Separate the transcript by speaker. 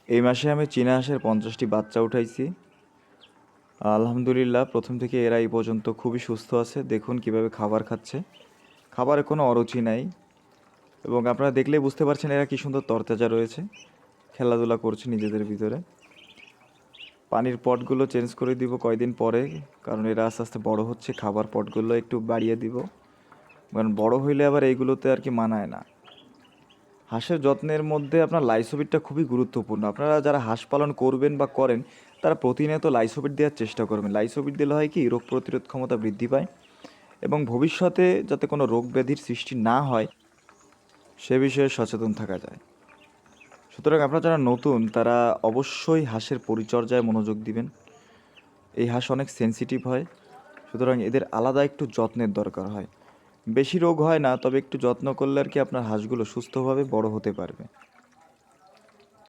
Speaker 1: এই মাসে আমি চীনা হাঁসের 50টি বাচ্চা উঠাইছি। আলহামদুলিল্লাহ, প্রথম থেকে এরা এই পর্যন্ত খুবই সুস্থ আছে। দেখুন কিভাবে খাবার খাচ্ছে, খাবারে কোনো অরুচি নাই। এবং আপনারা দেখলেই বুঝতে পারছেন এরা কি সুন্দর তরতাজা রয়েছে, খেলাধুলা করছে নিজেদের ভিতরে। পানির পটগুলো চেঞ্জ করে দিব কয়দিন পরে, কারণ এরা আস্তে আস্তে বড় হচ্ছে। খাবার পটগুলো একটু বাড়িয়ে দিব, কারণ বড় হইলে আবার এইগুলোতে আর কি মানায় না। হাঁসের যত্নের মধ্যে আপনার লাইসোবিটটা খুবই গুরুত্বপূর্ণ। আপনারা যারা হাঁস পালন করবেন বা করেন, তারা প্রতিনিয়ত লাইসোবিট দেওয়ার চেষ্টা করবেন। লাইসোবিট দিলে হয় কি, রোগ প্রতিরোধ ক্ষমতা বৃদ্ধি পায় এবং ভবিষ্যতে যাতে কোনো রোগ ব্যাধির সৃষ্টি না হয় সে বিষয়ে সচেতন থাকা যায়। সুতরাং আপনারা যারা নতুন, তারা অবশ্যই হাঁসের পরিচর্যায় মনোযোগ দিবেন। এই হাঁস অনেক সেনসিটিভ হয়, সুতরাং এদের আলাদা একটু যত্নের দরকার হয়। বেশি রোগ হয় না, তবে একটু যত্ন করলে আর কি আপনার হাঁসগুলো সুস্থভাবে বড় হতে পারবে।